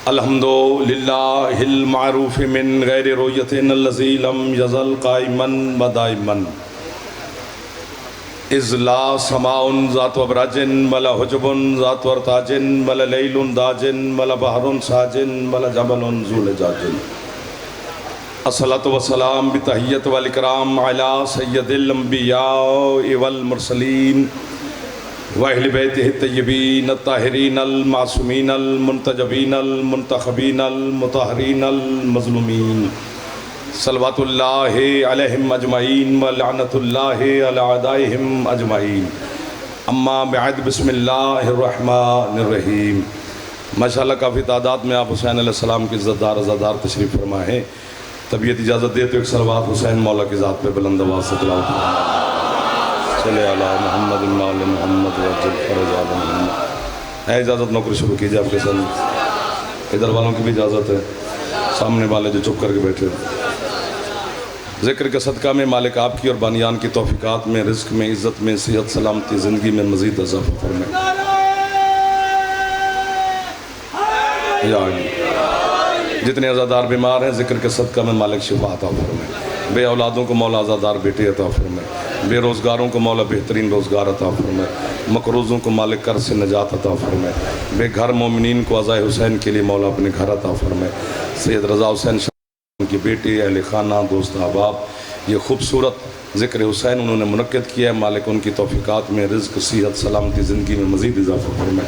अल्हम्दुलिल्लाहिल मारूफ़ मिन गैरि रुयतिन अल्लज़ी लम यज़ल क़ाइमन व दाइमन इज़ ला समाउन ज़ातु अबराजिन वला हुजुबुन ज़ातु अर्ताजिन वला लैलुन दाजिन वला बहरुन साजिन वला जबलुन ज़ुलजाजिन। अस्सलातु वस्सलाम बितहिय्यत वल इकराम अला सय्यदिल अंबिया वल मुरसलीन व अहले बैतिहि तय्यबीन अत्ताहिरीन अल मासूमीन अल मुंतजबीन अल मुंतखबीन अल मुतहरीन अल मज़लूमीन सल्लवातुल्लाहि अलैहिम अजमईन व लअनतुल्लाहि अला अदाइहिम अजमईन। अम्मा बअद बिस्मिल्लाहिर रहमानिर रहीम। माशाअल्लाह काफ़ी तादाद में आप हुसैन अलैहिस्सलाम की इज़्ज़तदार अज़ादार तशरीफ़ फरमा है। तबीयत इजाज़त दे तो एक सलवात हुसैन मौला की ज़ात पे बुलंद आवाज़ से तिलावत चले अला मोहम्मद मोहम्मद वजल फरज आल मोहम्मद। है इजाज़त नौकरी शुरू कीजिए आपके साथ। इधर वालों की भी इजाज़त है, सामने वाले जो चुप करके बैठे। ज़िक्र के सदका में मालिक आपकी और बानियान की तौफ़ीक़ात में, रिज़्क़ में, इज़्ज़त में, सेहत सलामती, ज़िंदगी में मज़ीद इज़ाफ़ा फरमाए। जितने अज़ादार बीमार हैं ज़िक्र के सदका में मालिक शिफा अता फरमाए। बे औलादों को मौला अज़ादार बेटे अता फरमाए। बेरोज़गारों को मौला बेहतरीन रोज़गार अता फरमाए। मकरूज़ों को मालिक कर से नजात अता फरमाए। बेघर मोमिनीन को अज़ाए हुसैन के लिए मौला अपने घर अता फरमाए। सैयद रज़ा हुसैन की बेटी, अहले खाना, दोस्त अहबाब, ये खूबसूरत ज़िक्र हुसैन उन्होंने मुनक्किद किया है। मालिक उनकी तौफ़ीक़ात में, रिज़्क़, सेहत, सलामती, ज़िंदगी में मज़ीद इज़ाफ़ा फरमाए।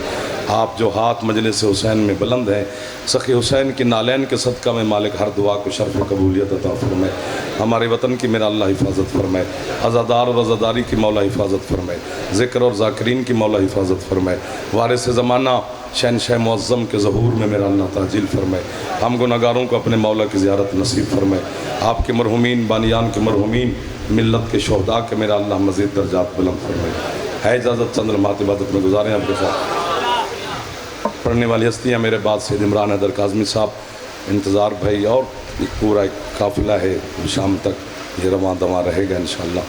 आप जो हाथ मजलिस हुसैन में बुलंद हैं, सखी हुसैन की नालैन के सदका में मालिक हर दुआ को शर्फ़ कबूलियत अता फरमाए। हमारे वतन की मेरा अल्लाह हिफाजत फरमाए। अज़ादार और अज़ादारी की मौला हिफाजत फरमाए। ज़िक्र और ज़ाकिरीन की मौला हिफाजत फरमाए। वारिस ज़माना शहनशाह मुअज़्ज़म के ज़हूर में मेरा अल्लाह ताजिल फरमाए। हम गुनहगारों को अपने मौला की ज़ियारत नसीब फरमाए। आपके मरहुमीन, बानियान के मरहुमीन, मिल्लत के शोहदा के मेरा अल्लाह मज़ीद दर्जात बुलंद फरमाए। है इजाज़त चंद लम्हात इबादत में गुजारें आपके साथ। पढ़ने वाली हस्तियाँ मेरे बाद सैयद इमरान हैदर काज़मी साहब, इंतज़ार भाई और एक पूरा एक काफ़िला है। शाम तक ये रवां दवां रहेगा इंशाअल्लाह।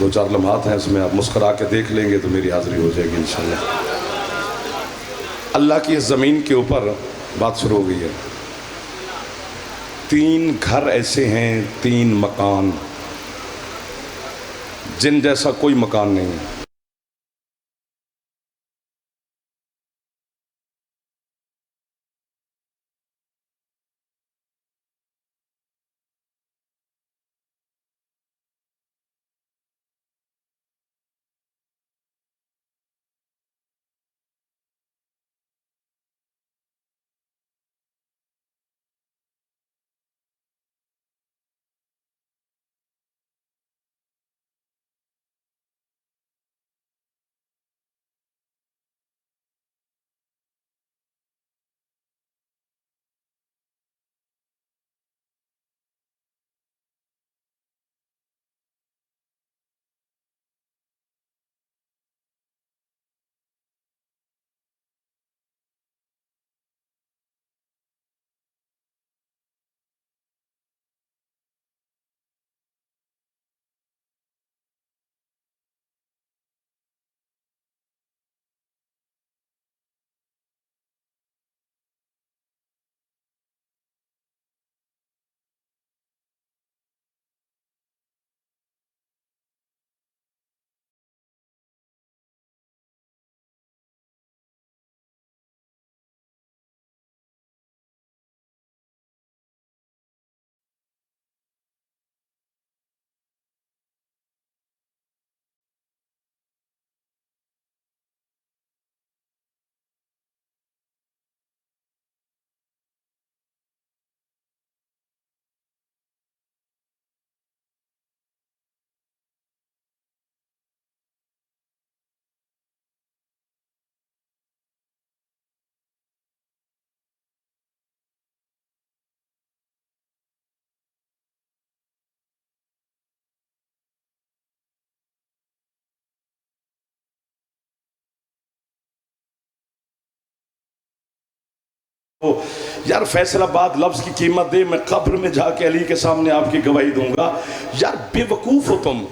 2-4 लम्हात हैं, इसमें आप मुस्कुरा के देख लेंगे तो मेरी हाज़िरी हो जाएगी इंशाअल्लाह। अल्लाह की इस ज़मीन के ऊपर बात शुरू हो गई है। 3 घर ऐसे हैं, 3 मकान, जिन जैसा कोई मकान नहीं है। यार फैसलाबाद लफ्ज की कीमत दे, मैं कब्र में जाके अली के सामने आपकी गवाही दूंगा। यार बेवकूफ हो तुम।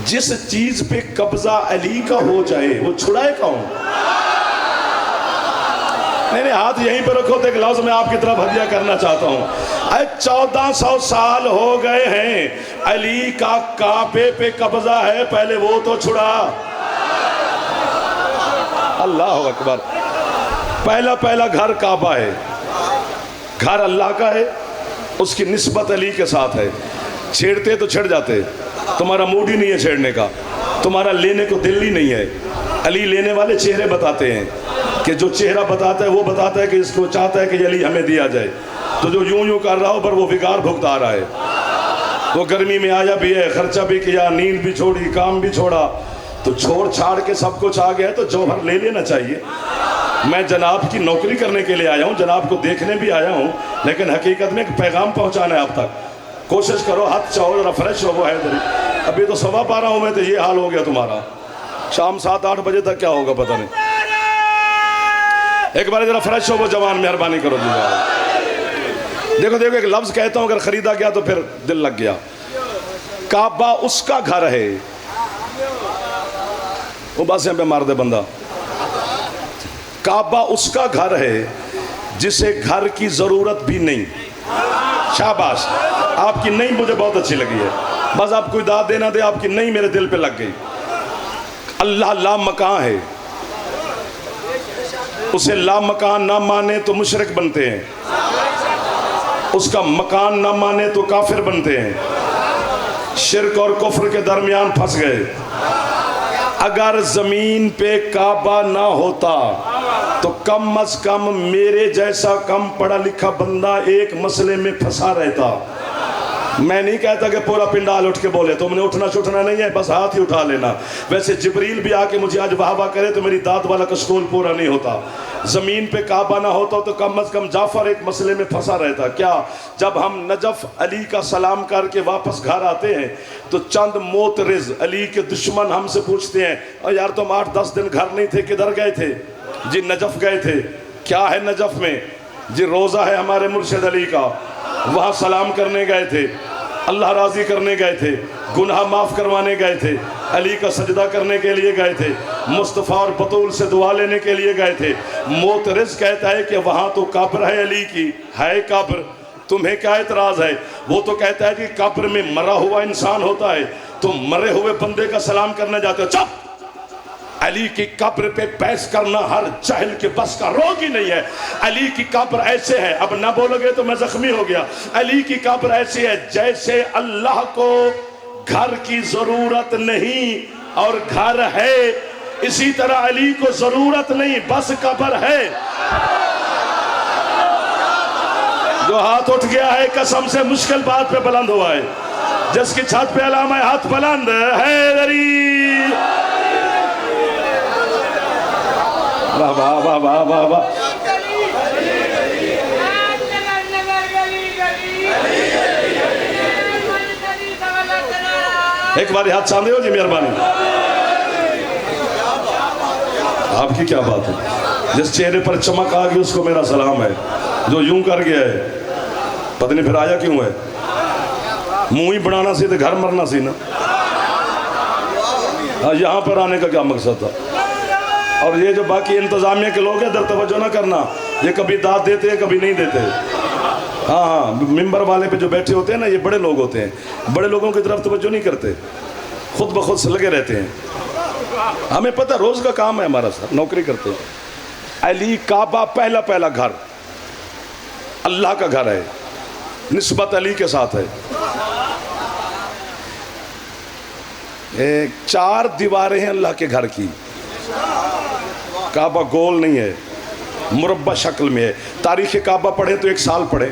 जिस चीज पे कब्जा अली का हो जाए वो छुड़ाए कौन? नहीं नहीं, हाथ यहीं पर रखो तो एक लफ्ज मैं आपकी तरफ हदिया करना चाहता हूँ। 1400 साल हो गए हैं, अली का काबे पे कब्जा है, पहले वो तो छुड़ा। अल्लाह अकबर। पहला घर काबा है, घर अल्लाह का है, उसकी निस्बत अली के साथ है। छेड़ते तो छेड़ जाते, तुम्हारा मूड ही नहीं है छेड़ने का, तुम्हारा लेने को दिल ही नहीं है। अली लेने वाले चेहरे बताते हैं कि जो चेहरा बताता है वो बताता है कि इसको चाहता है कि अली हमें दिया जाए। तो जो यूं कर रहा हो पर वो बिगाड़ भुगता रहा है। वो गर्मी में आया भी है, खर्चा भी किया, नींद भी छोड़ी, काम भी छोड़ा, तो छोड़ छाड़ के सब कुछ आ गया तो जौहर ले लेना चाहिए। मैं जनाब की नौकरी करने के लिए आया हूँ, जनाब को देखने भी आया हूँ, लेकिन हकीकत में एक पैगाम पहुँचाना है आप तक। कोशिश करो, हाथ चाहो, जरा फ्रेश हो। वो है अभी तो 12:15 हो में तो ये हाल हो गया तुम्हारा। शाम 7-8 बजे तक क्या होगा पता नहीं। एक बार जरा फ्रेश हो वो जवान, मेहरबानी करो जी। देखो देखो, एक लफ्ज कहता हूँ, अगर खरीदा गया तो फिर दिल लग गया। काबा उसका घर है, वो बस यहाँ पे मार दे बंदा। काबा उसका घर है जिसे घर की जरूरत भी नहीं। शाबाश, आपकी नहीं मुझे बहुत अच्छी लगी है, बस आप कोई दाद देना दे, आपकी नहीं मेरे दिल पे लग गई। अल्लाह ला मकान है, उसे ला मकान ना माने तो मुशरिक बनते हैं, उसका मकान ना माने तो काफिर बनते हैं, शिर्क और कुफ्र के दरमियान फंस गए। अगर जमीन पे काबा ना होता तो कम अज कम मेरे जैसा कम पढ़ा लिखा बंदा एक मसले में फंसा रहता। मैं नहीं कहता कि पूरा पिंडाल उठ के बोले, तुमने उठना छुटना नहीं है, बस हाथ ही उठा लेना। वैसे जिब्रील भी आके मुझे आज वाह वाह करे तो मेरी दाद वाला कशकोल पूरा नहीं होता। जमीन पे काबा ना होता तो कम अज कम जाफर एक मसले में फंसा रहता। क्या, जब हम नजफ अली का सलाम करके वापस घर आते हैं तो चंद मोतरिज अली के दुश्मन हमसे पूछते हैं, और यार तुम 8-10 दिन घर नहीं थे, किधर गए थे? जी नजफ गए थे। क्या है नजफ में? जी रोज़ा है हमारे मुर्शिद अली का, वहाँ सलाम करने गए थे, अल्लाह राजी करने गए थे, गुनाह माफ़ करवाने गए थे, अली का सजदा करने के लिए गए थे, मुस्तफ़ा और बतूल से दुआ लेने के लिए गए थे। मोतरिज कहता है कि वहाँ तो कब्र है अली की, है कब्र, तुम्हें क्या एतराज़ है? वो तो कहता है कि कब्र में मरा हुआ इंसान होता है, तो मरे हुए बंदे का सलाम करने जाते हो। चुप! अली की कब्र पे बहस करना हर जाहिल के बस का रोग ही नहीं है। अली की कब्र ऐसे है, अब ना बोलोगे तो मैं जख्मी हो गया। अली की कब्र ऐसी है जैसे अल्लाह को घर की जरूरत नहीं और घर है, इसी तरह अली को जरूरत नहीं, बस कब्र है। जो हाथ उठ गया है कसम से मुश्किल बात पे बुलंद हुआ है, जिसकी छत पे अलामा है हाथ बुलंद है। वाह वाह वाह वाह वाह वाह। एक बार हाथ सामने हो जी, मेहरबानी। आपकी क्या बात है? जिस चेहरे पर चमक आ गई उसको मेरा सलाम है। जो यूं कर गया है पता नहीं फिर आया क्यों है। मुंह ही बनाना सी तो घर मरना सी ना। यहाँ पर आने का क्या मकसद था? और ये जो बाकी इंतजामिया के लोग हैं, इधर तवज्जो ना करना, ये कभी दाद देते हैं कभी नहीं देते। हाँ हाँ, मिंबर वाले पे जो बैठे होते हैं ना, ये बड़े लोग होते हैं, बड़े लोगों की तरफ तवज्जो नहीं करते, खुद ब खुद से लगे रहते हैं। हमें पता रोज़ का काम है हमारा, सर नौकरी करते हैं। अली काबा पहला घर अल्लाह का घर है, निस्बत अली के साथ है। 4 दीवारें हैं अल्लाह के घर की। काबा गोल नहीं है, मुरब्बा शक्ल में है। तारीख़ काबा पढ़े तो 1 साल पढ़े,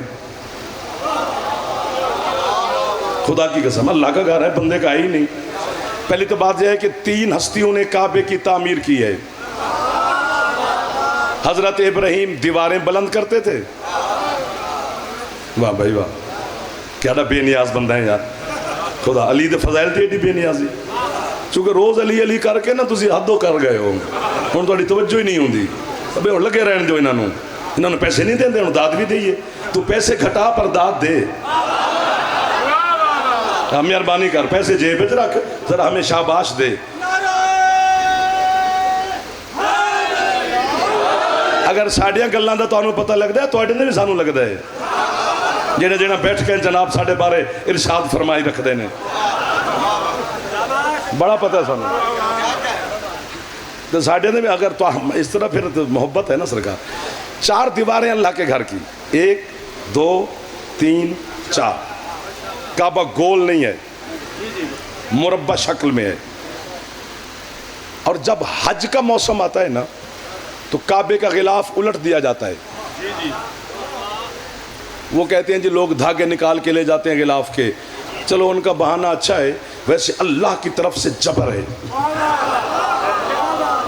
खुदा की कसम अल्लाह का घर है, बंदे का है ही नहीं। पहली तो बात यह है कि 3 हस्तियों ने काबे की तामीर की है। हजरत इब्राहीम दीवारें बुलंद करते थे। वाह भाई वाह, क्या बेनियाज बंदा है यार। खुदा अली दे फज़ाइल थे एडी बेनियाजी, चूँकि रोज़ अली अली करके ना तुसी हदों कर गए हो, हुण तुहाडी तवज्जो ही नहीं होंदी। अबे हुण लगे रहन दो, इन्होंने पैसे नहीं देंदे, हुण दाद भी दईए। तू पैसे घटा पर दाद दे। हाँ मेहरबानी कर, पैसे जेब च रख, जरा हमें शाबाश दे। अगर साड़ियाँ गल्लां दा तुहानूं पता लगदा है, तुहाडे ने भी सानूं लगदा है। जेड़े जेड़ा बैठ के जनाब साडे बारे इरशाद फरमाई रखते हैं, बड़ा पता है सानूं। तो साडे ने भी अगर तो इस तरह फिर तो मोहब्बत है ना सरकार। 4 दीवारें अल्लाह के घर की, 1 2 3 4। काबा गोल नहीं है, मुरब्बा शक्ल में है। और जब हज का मौसम आता है ना, तो काबे का गिलाफ उलट दिया जाता है। वो कहते हैं जी लोग धागे निकाल के ले जाते हैं गिलाफ के, चलो उनका बहाना अच्छा है, वैसे अल्लाह की तरफ से जबर है।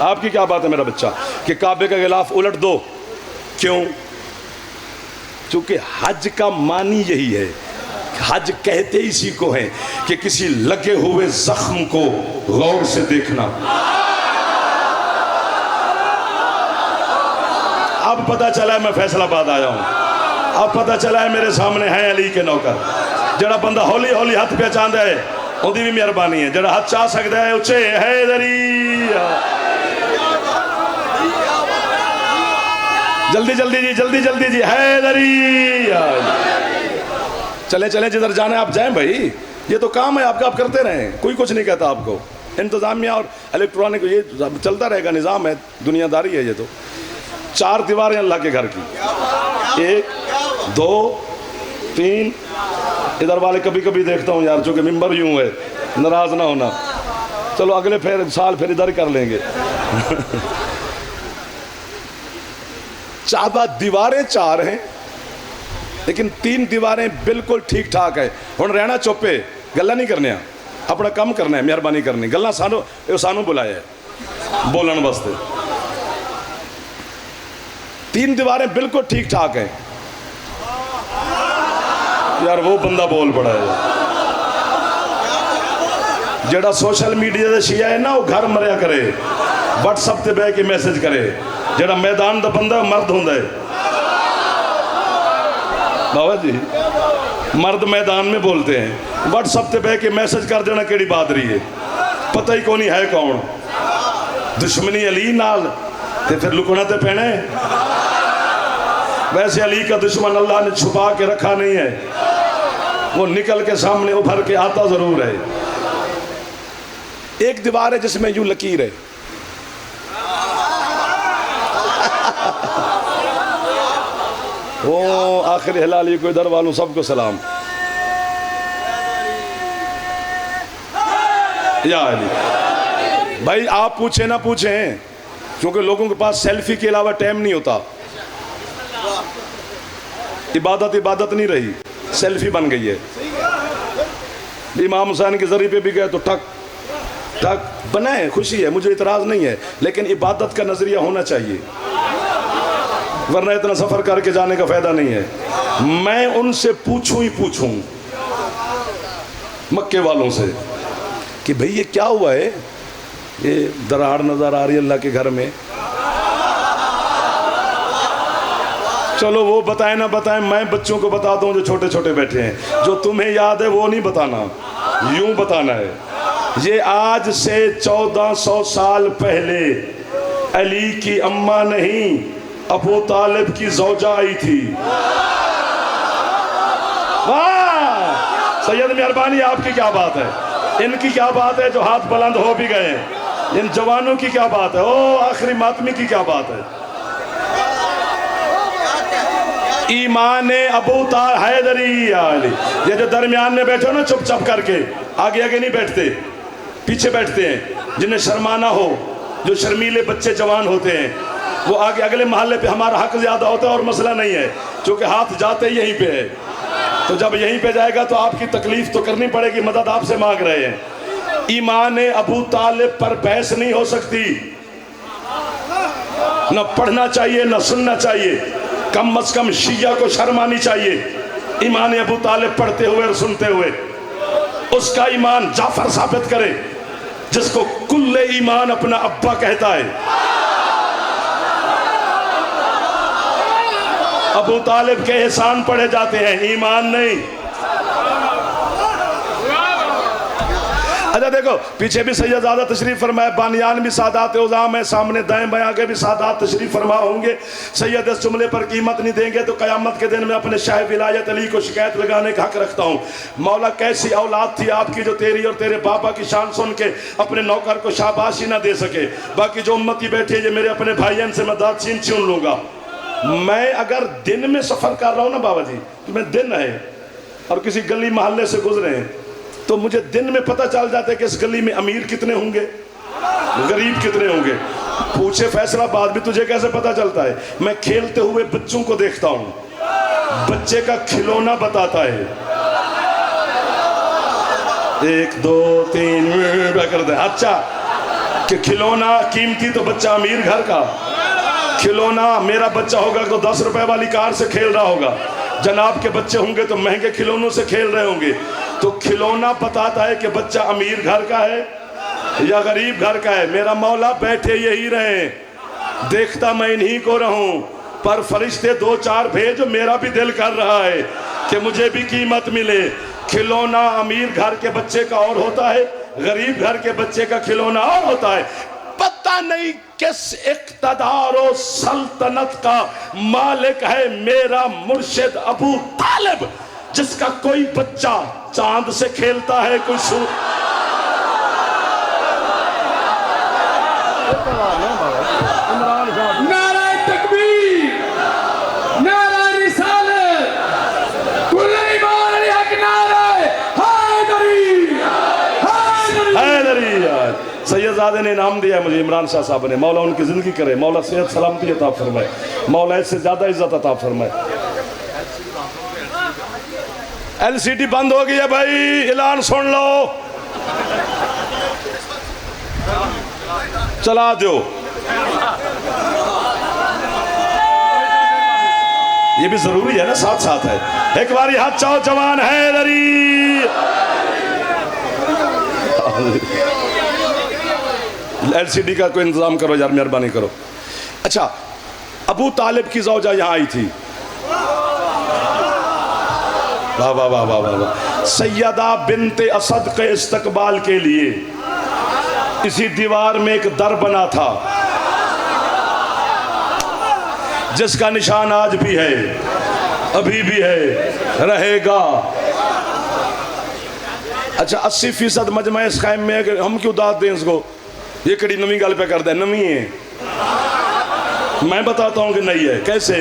आपकी क्या बात है मेरा बच्चा कि काबे का गिलाफ उलट दो? क्यों? क्योंकि हज का मानी यही है। हज कहते इसी को है कि किसी लगे हुए जख्म को गौर से देखना। अब पता चला है मैं फैसलाबाद आया हूं, अब पता चला है मेरे सामने है अली के नौकर। जड़ा बंदा हौली हौली हाथ पहचानता है, उनकी भी मेहरबानी है। जड़ा हाथ चाह सकता है उच्चे हैदरी, जल्दी जल्दी जी, जल्दी जल्दी जी, हैदरी। चले चले जिधर जाना है आप जाएं भाई, ये तो काम है आपका, आप करते रहें, कोई कुछ नहीं कहता आपको। इंतजामिया और इलेक्ट्रॉनिक ये चलता रहेगा, निज़ाम है, दुनियादारी है ये तो। 4 दीवारें अल्लाह के घर की, 1 2 3। इधर वाले कभी कभी देखता हूँ यार, चूँकि मिंबर यूँ है, नाराज ना होना, चलो अगले फिर साल फिर इधर कर लेंगे। दीवारें 4 हैं, लेकिन 3 दीवारें बिल्कुल ठीक ठाक है। हुण रहना चुप्पे, गल्ला नहीं करने, अपना काम करना है, मेहरबानी करनी। गल्ला सानू बुलाया है बोलने वास्ते। 3 दीवारें बिल्कुल ठीक ठाक है। यार वो बंदा बोल पड़ा है जेड़ा सोशल मीडिया से शिया है ना, वो घर मरिया करे, व्हाट्सएप से बह के मैसेज करे। जेड़ा मैदान का बंदा मर्द होंदा है बाबा जी, मर्द मैदान में बोलते हैं, व्हाट्सएप से बह के मैसेज कर देना केड़ी बात रही है, पता ही कौन है कौन। दुश्मनी अली नाल ते फिर लुकना तो पैना है। वैसे अली का दुश्मन अल्लाह ने छुपा के रखा नहीं है, वो निकल के सामने उभर के आता जरूर है। एक दीवार है जिसमें यूं लकीर है, ओ आखिर हिलाली को इधर वालों सबको सलाम। या अली भाई, आप पूछे ना पूछें, क्योंकि लोगों के पास सेल्फी के अलावा टाइम नहीं होता। इबादत नहीं रही, सेल्फी बन गई है। इमाम हुसैन के जरिए पे भी गए तो ठक ठक बनाए, खुशी है, मुझे इतराज़ नहीं है, लेकिन इबादत का नजरिया होना चाहिए, वरना इतना सफर करके जाने का फायदा नहीं है। मैं उनसे पूछूं ही पूछूं, मक्के वालों से, कि भाई ये क्या हुआ है, ये दरार नजर आ रही है अल्लाह के घर में। चलो वो बताए ना बताए, मैं बच्चों को बताता हूँ जो छोटे छोटे बैठे हैं, जो तुम्हें याद है वो नहीं बताना, यूं बताना है। ये आज से 1400 साल पहले अली की अम्मा नहीं, अबू तालिब की ज़ौजा आई थी। वाह सैयद मेहरबानी, आपकी क्या बात है, इनकी क्या बात है जो हाथ बुलंद हो भी गए, इन जवानों की क्या बात है, ओ आखिरी मातमी की क्या बात है। ईमान अबू हैदरी अली, ये जो दरमियान में बैठे हो ना चुपचाप करके, आगे आगे नहीं बैठते, पीछे बैठते हैं। जिन्हें शर्माना हो, जो शर्मीले बच्चे जवान होते हैं, वो आगे अगले महल्ले पे हमारा हक ज्यादा होता है और मसला नहीं है, क्योंकि हाथ जाते यहीं पे है। तो जब यहीं पे जाएगा तो आपकी तकलीफ तो करनी पड़ेगी, मदद आपसे मांग रहे हैं। ईमान अबू तालिब पर बहस नहीं हो सकती, न पढ़ना चाहिए न सुनना चाहिए, कम अज कम शिया को शर्म आनी चाहिए ईमान अबू तालिब पढ़ते हुए और सुनते हुए। उसका ईमान जाफर साबित करे, जिसको कुल्ले ईमान अपना अब्बा कहता है। अबू तालिब के एहसान पढ़े जाते हैं, ईमान नहीं। अच्छा देखो पीछे भी सैयदजादा तशरीफ फरमाए, बानियान भी सादात उज़ाम है, सामने दाएं बाएं आगे भी सादात तशरीफ फरमा होंगे। सैयद इस जुमले पर कीमत नहीं देंगे तो क़यामत के दिन में अपने शाह विलायत अली को शिकायत लगाने का हक रखता हूँ। मौला कैसी औलाद थी आपकी जो तेरी और तेरे पापा की शान सुन के अपने नौकर को शाबाशी ना दे सके। बाकी जो उम्मती बैठे ये मेरे अपने भाइयों से मैं दाद छीन लूँगा। मैं अगर दिन में सफ़र कर रहा हूँ ना बाबा जी, तो मैं दिन है और किसी गली मोहल्ले से गुजरे हैं तो मुझे दिन में पता चल जाता है कि इस गली में अमीर कितने होंगे, गरीब कितने होंगे। पूछे फैसलाबाद भी तुझे कैसे पता चलता है? मैं खेलते हुए बच्चों को देखता हूँ, बच्चे का खिलौना बताता है, 1 2 3 कर दे। अच्छा कि खिलौना कीमती तो बच्चा अमीर घर का, खिलौना मेरा बच्चा होगा तो 10 रुपए वाली कार से खेल रहा होगा, जनाब के बच्चे होंगे तो महंगे खिलौनों से खेल रहे होंगे। तो खिलौना बताता है कि बच्चा अमीर घर का है या गरीब घर का है। मेरा मौला बैठे यही रहे, देखता मैं इन्हीं को रहूं, पर फरिश्ते 2-4 भेज, मेरा भी दिल कर रहा है कि मुझे भी कीमत मिले। खिलौना अमीर घर के बच्चे का और होता है, गरीब घर के बच्चे का खिलौना और होता है। पता नहीं किस इक़्तिदार और सल्तनत का मालिक है मेरा मुर्शिद अबू तालिब, जिसका कोई बच्चा चांद से खेलता है, कोई नारा तकबीर, नारा रिसालत, कुल ईमान अली हक, नारा हैदरी, हैदरी। सैयदजादे ने इनाम दिया मुझे, इमरान शाह साहब ने। मौला उनकी ज़िंदगी करे, मौला सेहत सलामती अता फरमाए, मौला इससे ज़्यादा इज्जत अता फरमाए। LCD बंद हो गई है भाई, ऐलान सुन लो, चला दो। ये भी जरूरी है ना, साथ साथ है। एक बारी हाथ चाओ जवान हैदरी। LCD का कोई इंतजाम करो यार, मेहरबानी करो। अच्छा, अबू तालिब की ज़ौजा यहाँ आई थी, वाह वाह वाह वाह वाह। सैयदा बिनते असद के इस्तकबाल के लिए इसी दीवार में एक दर बना था, जिसका निशान आज भी है, अभी भी है, रहेगा। अच्छा 80% मजमा इस कायम में है कि हम क्यों दाद दें इसको, ये कड़ी नवी गल पे कर दे, नवी है। मैं बताता हूँ कि नहीं है। कैसे?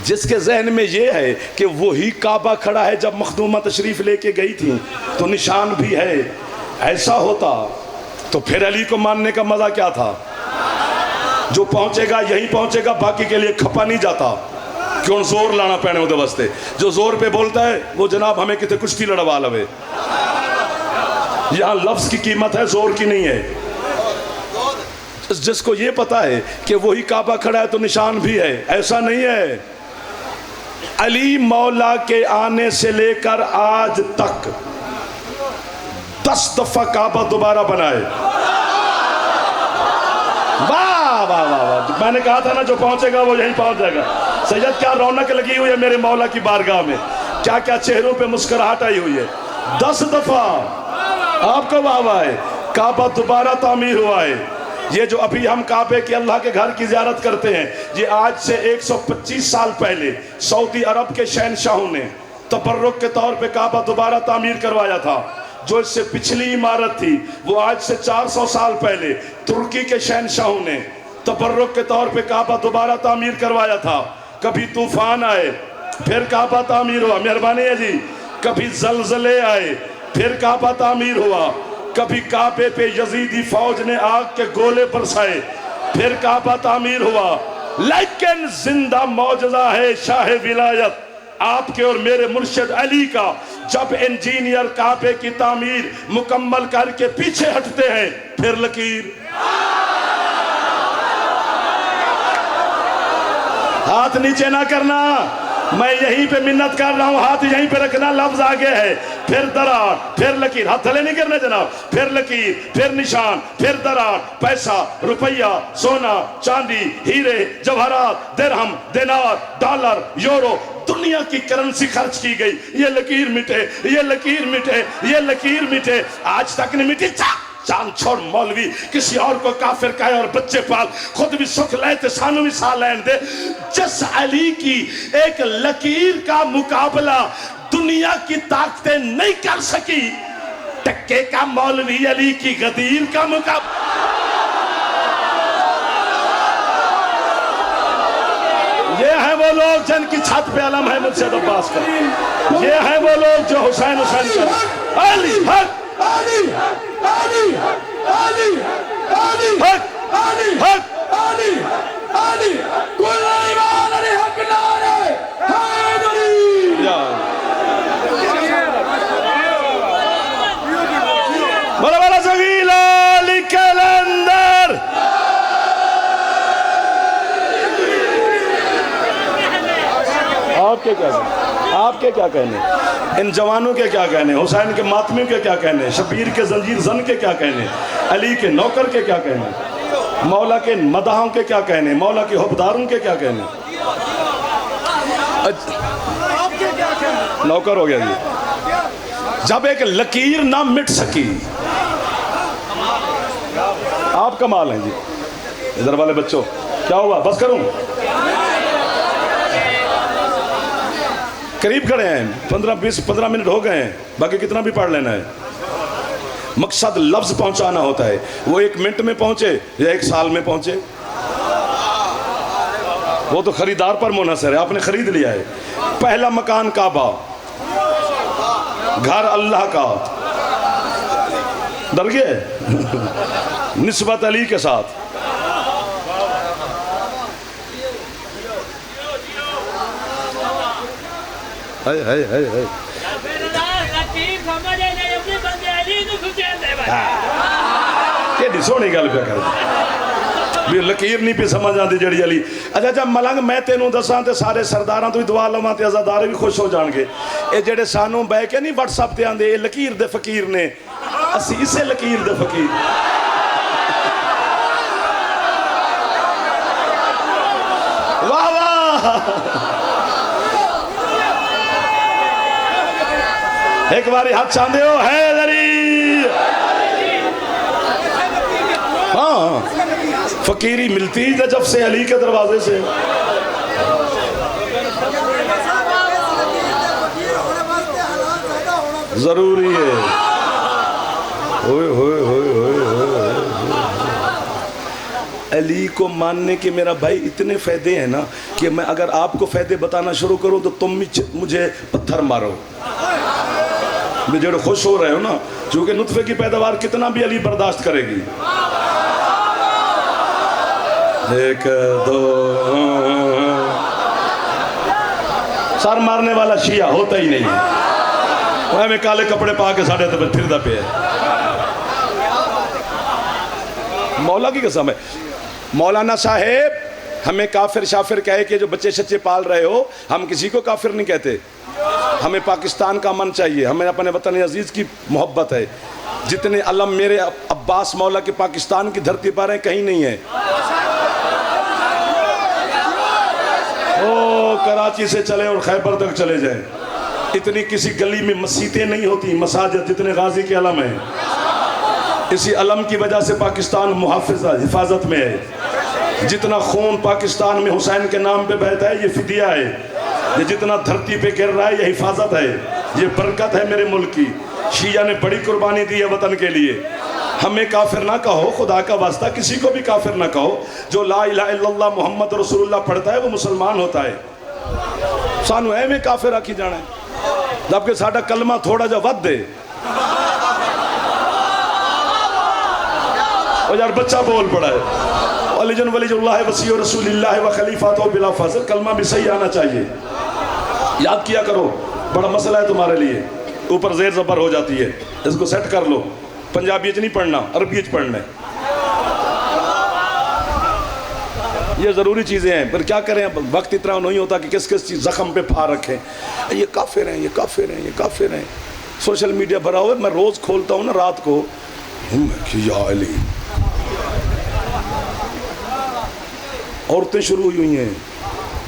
जिसके जहन में ये है कि वही काबा खड़ा है जब मखदूमा तशरीफ लेके गई थी, तो निशान भी है। ऐसा होता तो फिर अली को मानने का मजा क्या था? जो पहुंचेगा यहीं पहुंचेगा, बाकी के लिए खपा नहीं जाता। क्यों जोर लाना पैने उहदे वास्ते? जो जोर पे बोलता है वो जनाब हमें कितने कुश्ती लड़वा लवे। यहाँ लफ्ज की कीमत है, जोर की नहीं है। जिसको ये पता है कि वही काबा खड़ा है तो निशान भी है, ऐसा नहीं है। अली मौला के आने से लेकर आज तक 10 दफा काबा दोबारा बनाए। वाह वाह वाह वाह। मैंने कहा था ना जो पहुंचेगा वो यहीं पहुंच जाएगा। सैयद क्या रौनक लगी हुई है मेरे मौला की बारगाह में, क्या क्या चेहरों पे मुस्कुराहट आई हुई है। 10 दफा आपको वाह वाह है, काबा दोबारा तामीर हुआ है। ये जो अभी हम काबे के अल्लाह के घर की ज़ियारत करते हैं, ये आज से 125 साल पहले सऊदी अरब के शहनशाहों ने तबर्रुक के तौर पे काबा दोबारा तामीर करवाया था। जो इससे पिछली इमारत थी वो आज से 400 साल पहले तुर्की के शहनशाहों ने तबर्रुक के तौर पे काबा दोबारा तामीर करवाया था। कभी तूफान आए फिर काबा तामीर हुआ, मेहरबानी है जी। कभी जलजले आए फिर काबा तामीर हुआ। कभी काबे पे यजीदी फौज ने आग के गोले बरसाए फिर काबा तामीर हुआ। लेकिन जिंदा मौजज़ा है शाह विलायत आपके और मेरे मुर्शिद अली का। जब इंजीनियर काबे की तामीर मुकम्मल करके पीछे हटते हैं फिर लकीर। हाथ नीचे ना करना, मैं यहीं पे मिन्नत कर रहा हूँ, हाथ यहीं पे रखना। लफ्ज आगे है, फिर दरार, फिर लकीर। हाथ थले नहीं करना जनाब, फिर लकीर, फिर निशान, फिर दरार। पैसा, रुपया, सोना, चांदी, हीरे, जवाहरात, दिरहम, दिनार, डॉलर, यूरो, दुनिया दुनिया की करेंसी खर्च की गई, ये लकीर मिटे, ये लकीर मिटे, ये लकीर मिटे, आज तक नहीं मिटी। चांद छोड़ मौलवी किसी और को काफिर कहे और बच्चे पाल, खुद भी सुख ले तो सानू भी सा लैन दे। जिस अली की एक लकीर का मुकाबला दुनिया की ताकतें नहीं कर सकी, टक्के का मौलवी अली की गदीर का मुकाबला। ये है वो लोग जिनकी छत पे अलम है मुर्शिद अब्बास का, ये है वो लोग जो हुसैन हुसैन का अली हक अली अली अली अली हक अली हक अली अली कुल ईमान अली हक नारे हैदरी। या बोला बोला सगीला अली कलंदर। आपके क्या कहने, आपके क्या कहने, इन जवानों के क्या कहने, हुसैन के मातमियों के क्या कहने, शबीर के जंजीर जन के क्या कहने, अली के नौकर के क्या कहने, मौला के मदाहों के क्या कहने, मौला के हुब्बदारों के क्या कहने। नौकर हो गया जी। जब एक लकीर ना मिट सकी, आप कमाल हैं जी। इधर वाले बच्चों क्या हुआ, बस करूं? करीब खड़े हैं, 15 मिनट हो गए हैं, बाकी कितना भी पढ़ लेना है। मकसद लफ्ज पहुंचाना होता है, वो 1 मिनट में पहुंचे या 1 साल में पहुंचे, वो तो खरीदार पर मुनहसर है। आपने खरीद लिया है। पहला मकान काबा, घर अल्लाह का, डर गए निस्बत अली के साथ। हाय हाय हाय हाय। सोहनी गल पे कर भी लकीर नहीं पे समझ आती जड़ी अली। अच्छा अच्छा मलंग मैं तेनों दसा तो सारे सरदारां तो दुआ लवां ते अज़ादारे भी खुश हो जाएंगे। ये जेडे सानू बह के नहीं व्हाट्सएप ते आंदे ये लकीर दे फकीर ने, असी इसे लकीर दे फकीर। वाह वाह। एक बारी हाथ चांदे हो हैदरी। हाँ फकीरी मिलती है जब से अली के दरवाजे से। जरूरी है। होए होए होए होए होए। अली को मानने के मेरा भाई इतने फायदे हैं ना कि मैं अगर आपको फायदे बताना शुरू करूं तो तुम मुझे पत्थर मारो। जो खुश हो रहे हो ना, क्योंकि नुत्फे की पैदावार कितना भी अली बर्दाश्त करेगी। 1 2 सर मारने वाला शिया होता ही नहीं है। वह में काले कपड़े पा के साढ़े तो फिरदा पे है। मौला की कसम है। मौलाना साहेब हमें काफिर शाफिर कहे कि जो बच्चे शच्चे पाल रहे हो, हम किसी को काफिर नहीं कहते। हमें पाकिस्तान का अमन चाहिए, हमें अपने वतन अजीज़ की मोहब्बत है। जितने अलम मेरे अब्बास मौला के पाकिस्तान की धरती पर हैं कहीं नहीं है। ओ कराची से चले और खैबर तक चले जाएं, इतनी किसी गली में मस्जिदें नहीं होती, मसाजिद जितने गाजी के अलम हैं। इसी अलम की वजह से पाकिस्तान मुहाफिज़ हिफाजत में है। जितना खून पाकिस्तान में हुसैन के नाम पे बहता है ये फिदिया है। ये जितना धरती पे गिर रहा है ये हिफाजत है, ये बरकत है मेरे मुल्क की। शिया ने बड़ी कुर्बानी दी है वतन के लिए। हमें काफिर ना कहो, खुदा का वास्ता किसी को भी काफिर ना कहो। जो ला इलाहा इल्लल्लाह मोहम्मद रसूलुल्लाह पढ़ता है वो मुसलमान होता है। सानू एवें काफिर आखी जाना है जबकि साडा कलमा थोड़ा जा वध दे। और यार बच्चा बोल पड़ा है अलीजन वलीजुल्लाह वसी रसूलिल्लाह व खलीफातहु बिला फज़ल, कलमा भी सही आना चाहिए। याद किया करो, बड़ा मसला है तुम्हारे लिए। ऊपर ज़ेर ज़बर हो जाती है, इसको सेट कर लो। पंजाबी च नहीं पढ़ना, अरबी च पढ़ना है। ये ज़रूरी चीज़ें हैं, पर क्या करें, वक्त इतना नहीं होता कि किस किस चीज़ ज़ख़म पे फार रखें। ये काफिर हैं, ये काफिर हैं, ये काफिर हैं। सोशल मीडिया भरा हुआ है। मैं रोज़ खोलता हूँ ना रात को, या अली औरतें शुरू हुई हैं।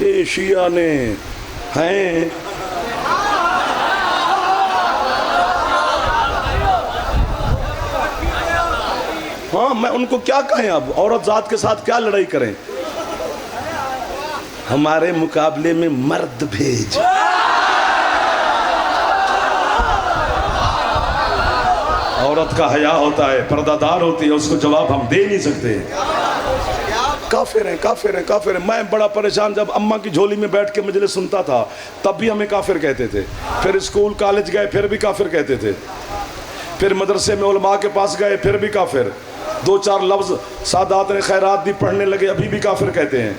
ये शिया ने हैं। हाँ, मैं उनको क्या कहें, अब औरत जात के साथ क्या लड़ाई करें। हमारे मुकाबले में मर्द भेज। औरत का हया होता है, पर्दादार होती है, उसको जवाब हम दे नहीं सकते। काफिर हैं, काफिर हैं, काफिर हैं। मैं बड़ा परेशान, जब अम्मा की झोली में बैठ के मजलिस सुनता था तब भी हमें काफिर कहते थे, फिर स्कूल कॉलेज गए फिर भी काफिर कहते थे, फिर मदरसे में उलमा के पास गए फिर भी काफिर, दो चार लफ्ज सादात ने खैरात दी पढ़ने लगे अभी भी काफिर कहते हैं।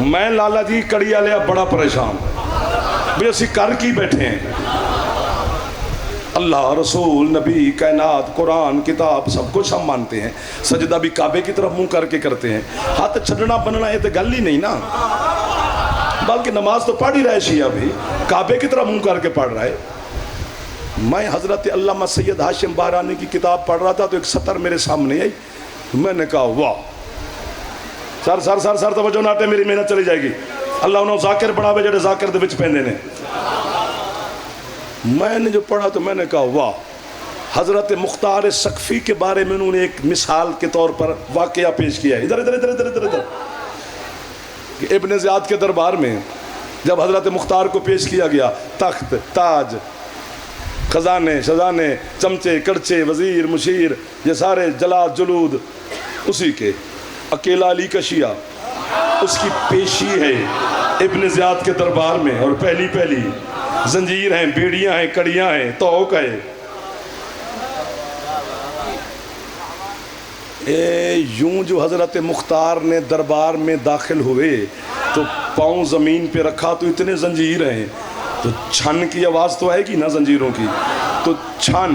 मैं लाला जी कड़ी वाले बड़ा परेशान, वे असी कर की बैठे हैं। अल्लाह, रसूल, नबी, कायनात, कुरान, किताब सब कुछ हम मानते हैं। सजदा भी काबे की तरफ मुंह करके करते हैं। हाथ छड़ना बनना ये तो गल ही नहीं ना, बल्कि नमाज तो पढ़ ही रहा है, शिया भी काबे की तरफ मुंह करके पढ़ रहा है। मैं हजरत अल्लामा सैयद हाशिम बारानी की किताब पढ़ रहा था तो एक सतर मेरे सामने आई, मैंने कहा वाह, सर सर सर सर तवज्जो नाटे, मेरी मेहनत चली जाएगी। अल्लाह उन्होंने जाकिर बनावे जेडे जाकिर दे विच पैंदे ने। मैंने जो पढ़ा तो मैंने कहा वाह, हजरत मुख्तार सकफी के बारे में उन्होंने एक मिसाल के तौर पर वाकया पेश किया है। इधर इधर इधर इधर इधर इधर कि इब्ने ज़ियाद के दरबार में जब हजरत मुख्तार को पेश किया गया, तख्त, ताज, खजाने शजाने, चमचे, कड़चे, वजीर, मुशीर, ये सारे जलाद जुलूद उसी के, अकेला अली का शिया, उसकी पेशी है इब्ने ज़ियाद के दरबार में। और पहली पहली जंजीर हैं, बेड़ियां हैं, कड़ियां हैं, तोक है। यूं जो हजरत मुख्तार ने दरबार में दाखिल हुए तो पाँव ज़मीन पे रखा तो इतने जंजीर हैं, तो छन की आवाज़ तो आएगी ना जंजीरों की, तो छन।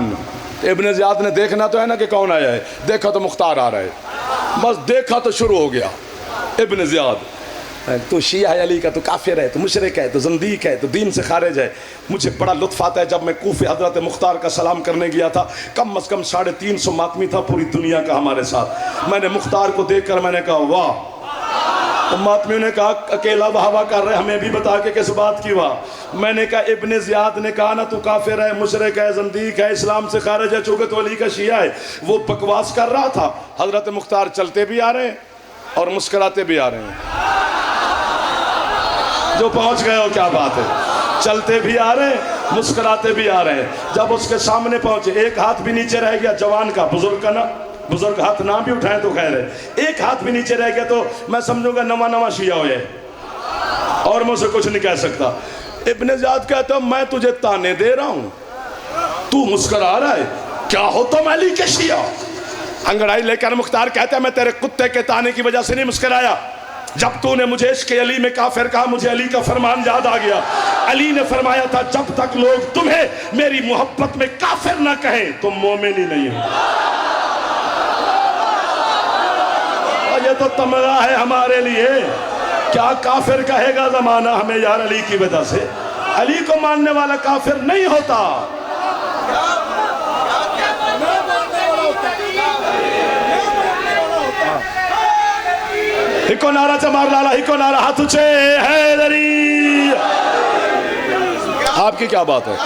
इब्ने ज़ियाद ने देखना तो है ना कि कौन आया है, देखा तो मुख्तार आ रहा है, बस देखा तो शुरू हो गया। इब्ने ज़ियाद, तो शिया है अली का, तो काफिर है, तो मुशरिक है, तो जंदीक है, तो दीन से खारिज है। मुझे बड़ा लुत्फ आता है जब मैं कूफे हजरत मुख्तार का सलाम करने गया था, कम अज़ कम 350 मातमी था पूरी दुनिया का हमारे साथ। मैंने मुख्तार को देख कर मैंने कहा वाह, तो मातमियों ने कहा अकेला वाहवा कर रहे, हमें भी बता के किस बात की वाह। मैंने कहा इब्ने ज़ियाद ने कहा ना, तू काफिर है, मुशरिक है, जंदीक है, इस्लाम से खारिज है, चूंकि तो अली का शिया है। वो बकवास कर रहा था, हजरत मुख्तार चलते भी आ रहे हैं और मुस्कुराते भी आ रहे हैं। जो पहुंच गए हो, क्या बात है, चलते भी आ रहे हैं, मुस्कुराते भी आ रहे हैं। जब उसके सामने पहुंचे, एक हाथ भी नीचे रह गया, जवान का, बुजुर्ग का ना, बुजुर्ग हाथ ना भी उठाए तो खैर है, एक हाथ भी नीचे रह गया तो मैं समझूंगा नवा नवा शिया हो है और मुझसे कुछ नहीं कह सकता। इब्ने ज़ियाद कहता हूं मैं तुझे ताने दे रहा हूं, तू मुस्कुरा रहा है, क्या हो तुम अली के शिया। अंगड़ाई लेकर मुख्तार कहता है मैं तेरे कुत्ते के ताने की वजह से नहीं मुस्कुराया, जब तूने मुझे इश्क़ अली में काफिर कहा, मुझे अली का फरमान याद आ गया। अली ने फरमाया था जब तक लोग तुम्हें मेरी मोहब्बत में काफिर ना कहें तुम मोमिन ही नहीं हो। और ये तो तमगा है हमारे लिए, क्या काफिर कहेगा जमाना हमें यार अली की वजह से। अली को मानने वाला काफिर नहीं होता। हिको नारा चमार लाला, हिको नारा हाथ ऊंचे हैदरी। आपकी क्या बात है,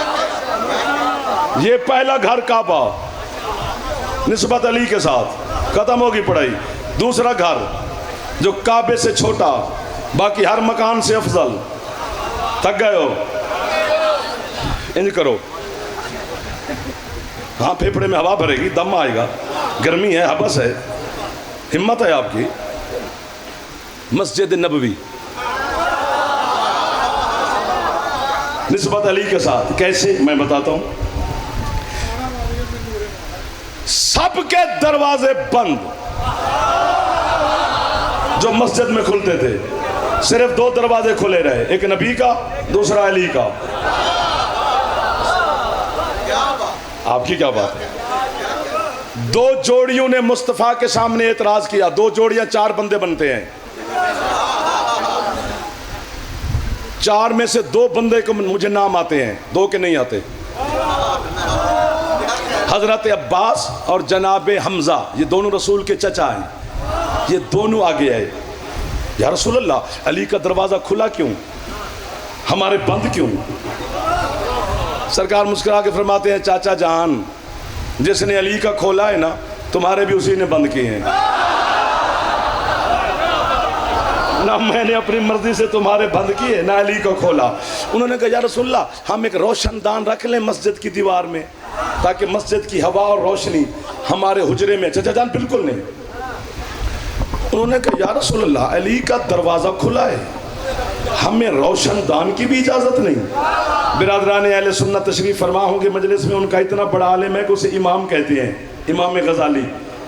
ये पहला घर काबा निस्बत अली के साथ खत्म होगी पढ़ाई। दूसरा घर जो काबे से छोटा, बाकी हर मकान से अफजल। थक गए हो, इंज करो, हाँ फेफड़े में हवा भरेगी, दम आएगा, गर्मी है, हबस है, हिम्मत है आपकी। मस्जिद नबवी निस्बत अली के साथ कैसे, मैं बताता हूं। सबके दरवाजे बंद जो मस्जिद में खुलते थे, सिर्फ 2 दरवाजे खुले रहे, एक नबी का, दूसरा अली का। आपकी क्या बात है। 2 जोड़ियों ने मुस्तफ़ा के सामने एतराज किया, 2 जोड़ियां 4 बंदे बनते हैं, 4 में से 2 बंदे को मुझे नाम आते हैं, 2 के नहीं आते। हजरत अब्बास और जनाबे हमजा, ये दोनों रसूल के चचा हैं। ये दोनों आगे आए, या रसूल अल्लाह, अली का दरवाज़ा खुला क्यों? हमारे बंद क्यों? सरकार मुस्कुरा के फरमाते हैं, चाचा जान, जिसने अली का खोला है ना, तुम्हारे भी उसी ने बंद किए हैं ना। मैंने अपनी मर्जी से तुम्हारे बंद किए, ना अली को खोला। उन्होंने कहा, या रसूलल्लाह, हम एक रोशनदान रख लें मस्जिद की दीवार में, ताकि मस्जिद की हवा और रोशनी हमारे हुजरे में। चाचा जान, बिल्कुल नहीं। उन्होंने कहा, या रसूलल्लाह, अली का दरवाज़ा खुला है, हमें रोशनदान की भी इजाज़त नहीं। बिरादरान अहले सुन्नत तशरीफ़ फरमा होंगे मजलिस में, उनका इतना बड़ा आलिम है कि उसे इमाम कहते हैं, इमाम गज़ाली।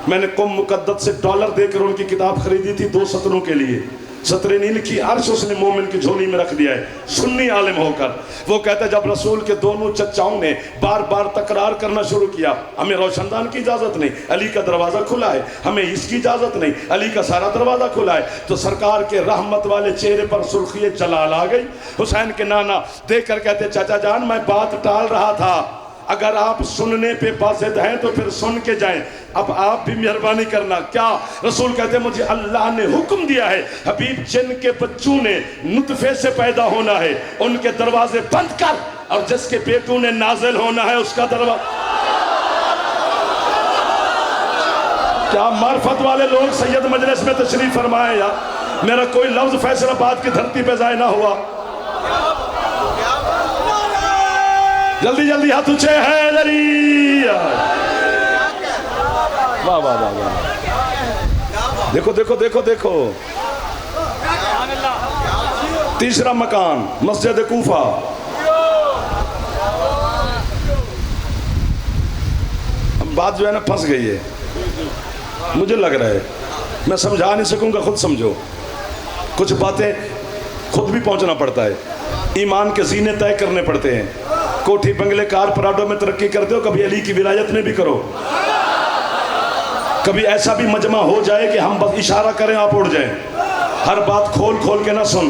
मैंने कुम मुक़द्दस से डॉलर देकर उनकी किताब खरीदी थी 2 सत्रों के लिए। सतरे नहीं लिखी, अर्श उसने मोमिन की झोली में रख दिया है, सुन्नी आलिम होकर। वो कहता है, जब रसूल के दोनों चचाओं ने बार बार तकरार करना शुरू किया, हमें रोशनदान की इजाज़त नहीं, अली का दरवाज़ा खुला है, हमें इसकी इजाज़त नहीं, अली का सारा दरवाज़ा खुला है, तो सरकार के रहमत वाले चेहरे पर सुर्खी जलाल आ गई। हुसैन के नाना देख कर कहते, चाचा जान, मैं बात टाल रहा था, अगर आप सुनने पे बाज़िद हैं तो फिर सुन के जाएं, अब आप भी मेहरबानी करना। क्या? रसूल कहते, मुझे अल्लाह ने हुक्म दिया है, हबीब जिनके बच्चों ने नुतफे से पैदा होना है उनके दरवाजे बंद कर, और जिसके बेटों ने नाजिल होना है उसका दरवाजा। क्या मार्फत वाले लोग सैयद मजलिस में तशरीफ फरमाए यार, मेरा कोई लफ्ज फैसलाबाद की धरती पे जाए ना हुआ। जल्दी जल्दी हाथ ऊंचे है दरिया। वाह वाह वाह वाह, देखो देखो देखो देखो। तीसरा मकान मस्जिद कूफा। बात जो है ना फंस गई है, मुझे लग रहा है, मैं समझा नहीं सकूंगा, खुद समझो। कुछ बातें खुद भी पहुंचना पड़ता है, ईमान के जीने तय करने पड़ते हैं। कोठी बंगले कार पराडों में तरक्की करते हो, कभी अली की विलायत में भी करो। कभी ऐसा भी मजमा हो जाए कि हम बस इशारा करें आप उड़ जाएं। हर बात खोल खोल के ना सुन।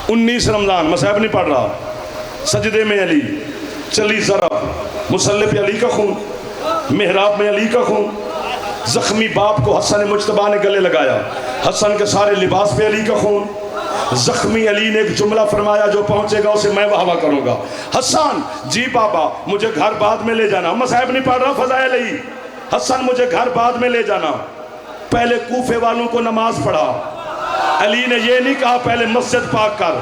19 रमजान, मसाहब नहीं पढ़ रहा, सजदे में अली, चली ज़रब, मुसल्ले पे अली का खून, मेहराब में अली का खून, जख्मी बाप को हसन मुज्तबा ने गले लगाया, हसन के सारे लिबास पे अली का खून। जख्मी अली ने एक जुमला फरमाया, जो पहुंचेगा उसे मैं वाहवा करूंगा। हसन, जी बाबा मुझे घर बाद में ले जाना। मसाहब नहीं पढ़ रहा, फज़ाइल अली। हसन, मुझे घर बाद में ले जाना। पहले कूफे वालों को नमाज पढ़ा। अली ने यह नहीं कहा पहले मस्जिद पाक कर।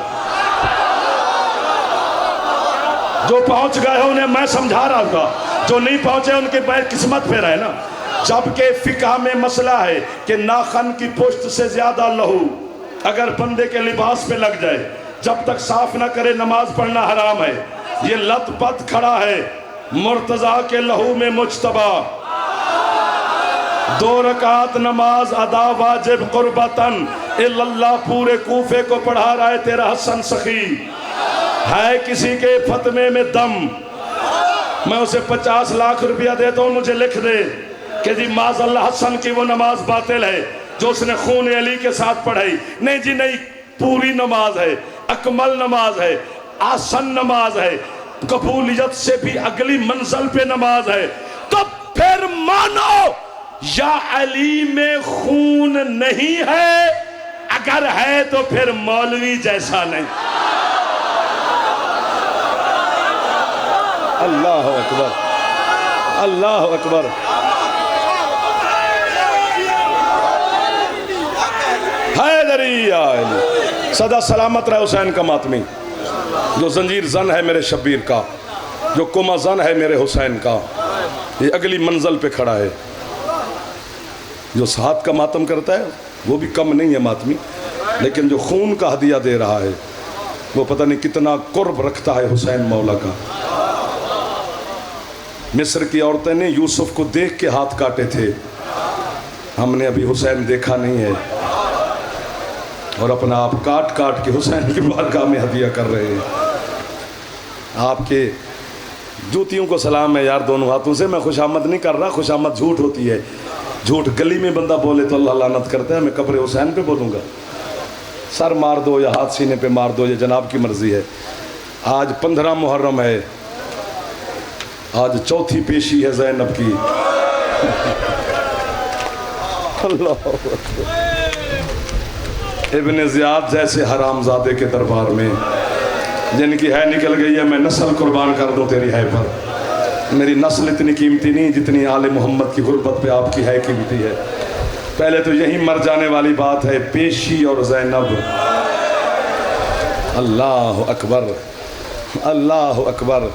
जो पहुंच गए हो उन्हें मैं समझा रहा था, जो नहीं पहुंचे उनके पैर किस्मत पे रहे ना। जबकि फिक़ह में मसला है कि नाखन की पुश्त से ज्यादा लहू अगर बंदे के लिबास पे लग जाए, जब तक साफ ना करे नमाज पढ़ना हराम है। ये लत-पत खड़ा है मुर्तजा के लहू में मुज्तबा। 2 रकात नमाज अदा वाजिब कुर्बतन इल्लल्लाह, पूरे कूफे को पढ़ा रहा है तेरा हसन सखी। है किसी के फतवे में दम, मैं उसे 50 लाख रुपया देता हूँ, मुझे लिख दे कि जी माज़अल्लाह हसन की वो नमाज बातिल है जो उसने खून अली के साथ पढ़ाई। नहीं जी नहीं, पूरी नमाज है, अकमल नमाज है, आसन नमाज है, कबूलियत से भी अगली मंजिल पे नमाज है। तो फिर मानो या अली में खून नहीं है, अगर है तो फिर मौलवी जैसा नहीं। अल्लाह अकबर, अल्लाह अकबर। सदा सलामत रहे हुसैन का मातमी, जो जंजीर जन है मेरे शब्बीर का, जो कुमा जन है मेरे हुसैन का, ये अगली मंजिल पे खड़ा है। जो साथ का मातम करता है वो भी कम नहीं है मातमी, लेकिन जो खून का हदिया दे रहा है वो पता नहीं कितना कुर्ब रखता है हुसैन मौला का। मिस्र की औरतें ने यूसुफ को देख के हाथ काटे थे, हमने अभी हुसैन देखा नहीं है, और अपना आप काट काट के हुसैन की बारगाह में हदिया कर रहे हैं। आपके जूतियों को सलाम है यार, दोनों हाथों से। मैं खुशामद नहीं कर रहा, खुशामद झूठ होती है। झूठ गली में बंदा बोले तो अल्लाह लानत करता है। मैं कब्र हुसैन पे बोलूँगा, सर मार दो या हाथ सीने पे मार दो, ये जनाब की मर्जी है। आज 15 मुहर्रम है, आज चौथी पेशी है ज़ैनब की। अल्लाह इब्न ज़ियाद जैसे हरामजादे के दरबार में जिनकी है निकल गई है, मैं नस्ल कुर्बान कर दूं तेरी है पर। मेरी नस्ल इतनी कीमती नहीं जितनी आले मोहम्मद की गुर्बत पे आपकी है कीमती है। पहले तो यही मर जाने वाली बात है, पेशी और ज़ैनब। अल्लाह अकबर, अल्लाह अकबर।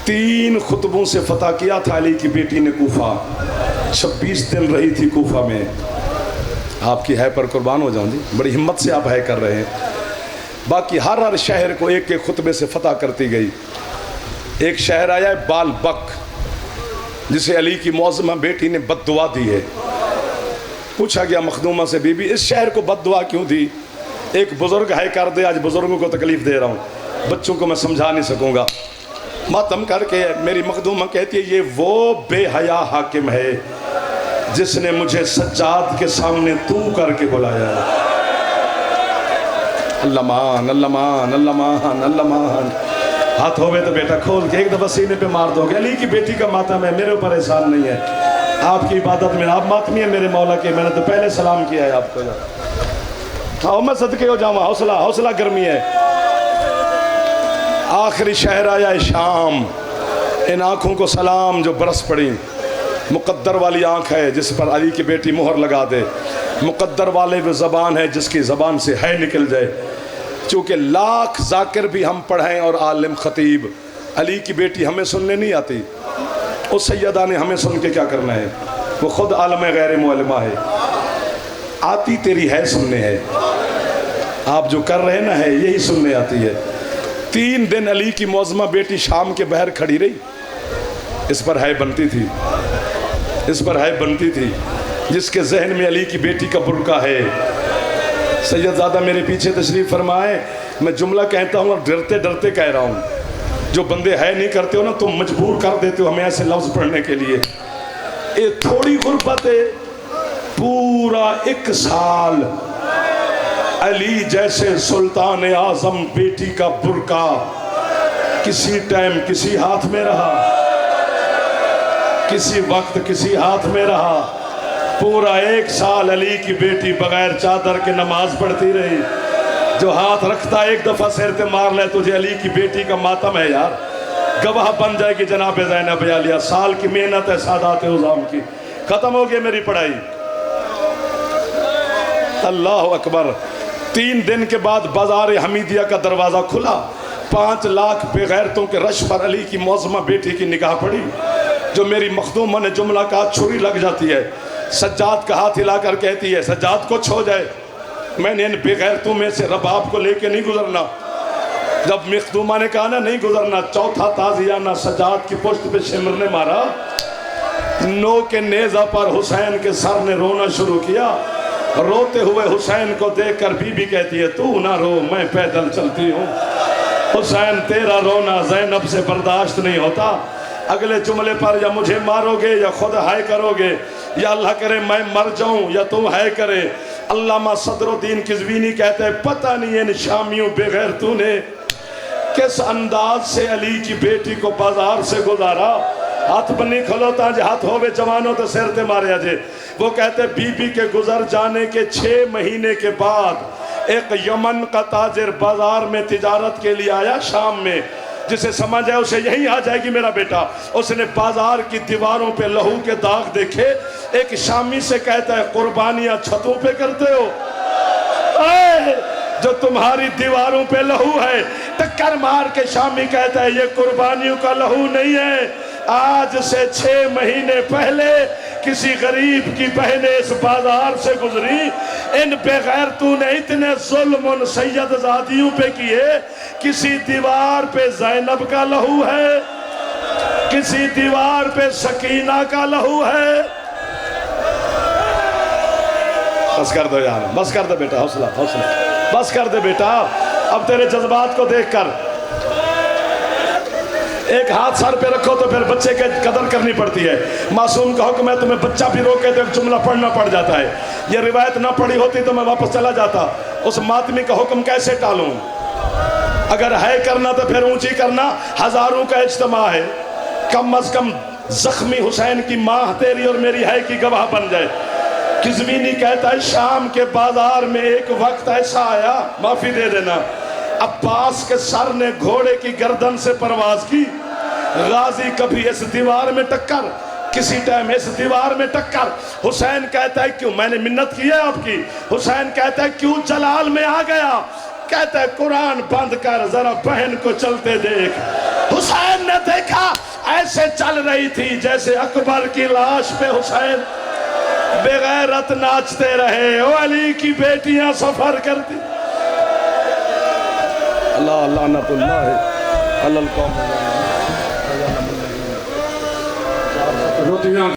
3 खुतबों से फतह किया था अली की बेटी ने कूफा। 26 दिन रही थी कूफा में। आपकी है पर कुर्बान हो जाऊं जी, बड़ी हिम्मत से आप है कर रहे हैं। बाकी हर शहर को एक एक खुतबे से फतह करती गई। एक शहर आया है बाल बक, जिसे अली की मौज़मा बेटी ने बद्दुआ दी है। पूछा गया मखदूमा से, बीबी इस शहर को बद्दुआ क्यों दी? एक बुजुर्ग है कर दे, आज बुजुर्गों को तकलीफ दे रहा हूँ, बच्चों को मैं समझा नहीं सकूँगा। मातम करके मेरी मखदूमा कहती है, ये वो बेहया हाकिम है जिसने मुझे सज्जाद के सामने तू करके बुलाया। अल्लाह मान, अल्लाह मान, अल्लाह मान, अल्लाह मान। हाथ होवे तो बेटा खोल के एक दफा सीने पे मार दोगे। अली की बेटी का मातम है, मेरे ऊपर एहसान नहीं है। आपकी इबादत में आप मातमी है मेरे मौला के, मैंने तो पहले सलाम किया है आपको। हाँ मैं सदके हो जाऊँ, हौसला हौसला गर्मी है। आखिरी शहर आया है शाम। इन आँखों को सलाम जो बरस पड़ी। मुक़द्दर वाली आँख है जिस पर अली की बेटी मोहर लगा दे। मुक़द्दर वाले वो ज़बान है जिसकी ज़बान से है निकल जाए। चूँकि लाख जाकिर भी हम पढ़ें और आलिम ख़तीब, अली की बेटी हमें सुनने नहीं आती। उस सैयदा ने हमें सुन के क्या करना है? वो ख़ुद आलम गैर मुअल्लिमा है। आती तेरी है सुनने है, आप जो कर रहे ना है यही सुनने आती है। 3 दिन अली की मौज़मा बेटी शाम के बहर खड़ी रही। इस पर है बनती थी, इस पर है बनती थी। जिसके जहन में अली की बेटी का बुर्का है। सैयदज़ादा मेरे पीछे तशरीफ़ फरमाए। मैं जुमला कहता हूँ और डरते डरते कह रहा हूँ। जो बंदे है नहीं करते हो ना, तुम मजबूर कर देते हो हमें ऐसे लफ्ज़ पढ़ने के लिए। ये थोड़ी गुर्बत है। पूरा 1 साल अली जैसे सुल्तान आज़म बेटी का बुर्का किसी टाइम किसी हाथ में रहा, किसी वक्त किसी हाथ में रहा। पूरा 1 साल अली की बेटी बगैर चादर के नमाज पढ़ती रही। जो हाथ रखता एक दफ़ा सिर पे मार ले, तुझे अली की बेटी का मातम है यार। गवाह बन जाएगी जनाब ज़ैनब आलिया। साल की मेहनत है सादात उज़ाम की। ख़त्म हो गई मेरी पढ़ाई। अल्लाह अकबर। 3 दिन के बाद बाज़ार हमीदिया का दरवाज़ा खुला। 5 लाख बेगैरतों के रश पर अली की मौज़मा बेटी की निगाह पड़ी। जो मेरी मखदूमा ने जुमला कहा, छुरी लग जाती है। सज्जाद का हाथ हिलाकर कहती है, सज्जाद कुछ हो जाए, मैंने इन बेगैरतों में से रबाब को लेके नहीं गुजरना। जब मखदूमा ने कहा ना नहीं गुजरना, चौथा ताज़ियाना सज्जाद की पुश्त पे शिमर ने मारा। नो के नेज़ा पर हुसैन के सर ने रोना शुरू किया। रोते हुए हुसैन को देखकर बीबी कहती है, तू ना रो, मैं पैदल चलती हूँ। हुसैन तेरा रोना ज़ैनब से बर्दाश्त नहीं होता। अगले जुमले पर या मुझे मारोगे या खुद हाय करोगे, या अल्लाह करे मैं मर जाऊं या तुम हाय करे। अल्लामा सदरुद्दीन किज़वीनी कहते हैं, पता नहीं इन शामियों बगैर तूने किस अंदाज से अली की बेटी को बाजार से गुजारा। हाथ बनी खलोता जे हाथ होवे जवानों तो सिर ते मारे अजे। वो कहते बीबी के गुजर जाने के 6 महीने के बाद एक यमन का ताजिर बाजार में तिजारत के लिए आया शाम में। जिसे समझ है उसे यही आ जाएगी मेरा बेटा। उसने बाजार की दीवारों पे लहू के दाग देखे। एक शामी से कहता है, कुर्बानियां छतों पे करते हो? जो तुम्हारी दीवारों पे लहू है। टक्कर मार के शामी कहता है, ये कुर्बानियों का लहू नहीं है। आज से 6 महीने पहले किसी गरीब की बहनें इस बाजार से गुजरी। इन बेगैरतों ने इतने जुल्म उन सैयदजादियों पे किए। किसी दीवार पे ज़ैनब का लहू है, किसी दीवार पे सकीना का लहू है। बस कर दो यार, बस कर दो बेटा, हौसला हौसला, बस कर दे बेटा। अब तेरे जज्बात को देखकर एक हाथ सर पे रखो तो फिर बच्चे की कदर करनी पड़ती है। मासूम का हुक्म है, तुम्हें बच्चा भी रोके तो एक जुमला पढ़ना पड़ जाता है। ये रिवायत ना पढ़ी होती तो मैं वापस चला जाता। उस मातमी का हुक्म कैसे टालूं? अगर है करना तो फिर ऊंची करना। हजारों का इज्तिमा है, कम अज कम जख्मी हुसैन की माँ तेरी और मेरी है की गवाह बन जाए। किज़मीनी कहता है शाम के बाजार में एक वक्त ऐसा आया, माफी दे देना, अब्बास के सर ने घोड़े की गर्दन से परवाज की। गाजी कभी इस दीवार में टक्कर, किसी टाइम इस दीवार में टक्कर। हुसैन कहता है क्यों, मैंने मिन्नत की है आपकी। हुसैन कहता है क्यों जलाल में आ गया। कहता है कुरान बंद कर, जरा बहन को चलते देख। हुसैन ने देखा ऐसे चल रही थी जैसे अकबर की लाश पे हुसैन बेगैरत नाचते रहे। ओ अली की बेटियां सफर करती। अल्लाह लानतुल्लाह अलल कौम।